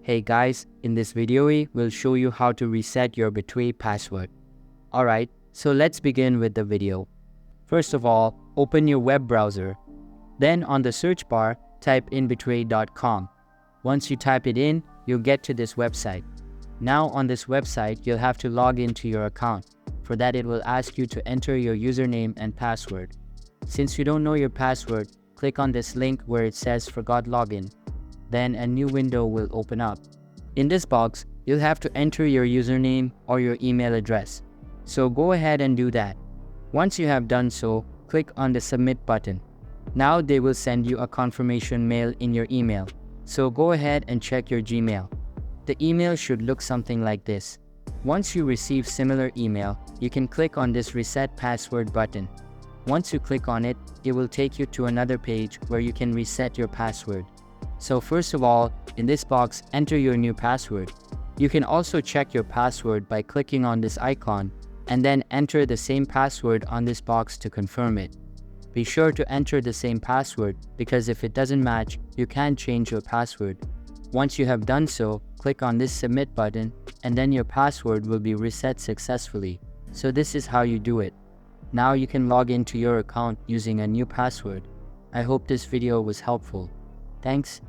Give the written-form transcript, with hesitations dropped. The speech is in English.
Hey guys, in this video we'll show you how to reset your Betway password. Alright, so let's begin with the video. First of all, open your web browser. Then on the search bar, type in betway.com. Once you type it in, you'll get to this website. Now on this website, you'll have to log into your account. For that, it will ask you to enter your username and password. Since you don't know your password, click on this link where it says Forgot Login. Then a new window will open up. In this box, you'll have to enter your username or your email address. So go ahead and do that. Once you have done so, click on the Submit button. Now they will send you a confirmation mail in your email. So go ahead and check your Gmail. The email should look something like this. Once you receive similar email, you can click on this Reset Password button. Once you click on it, it will take you to another page where you can reset your password. So first of all, in this box, enter your new password. You can also check your password by clicking on this icon and then enter the same password on this box to confirm it. Be sure to enter the same password because if it doesn't match, you can change your password. Once you have done so, click on this Submit button and then your password will be reset successfully. So this is how you do it. Now you can log into your account using a new password. I hope this video was helpful. Thanks.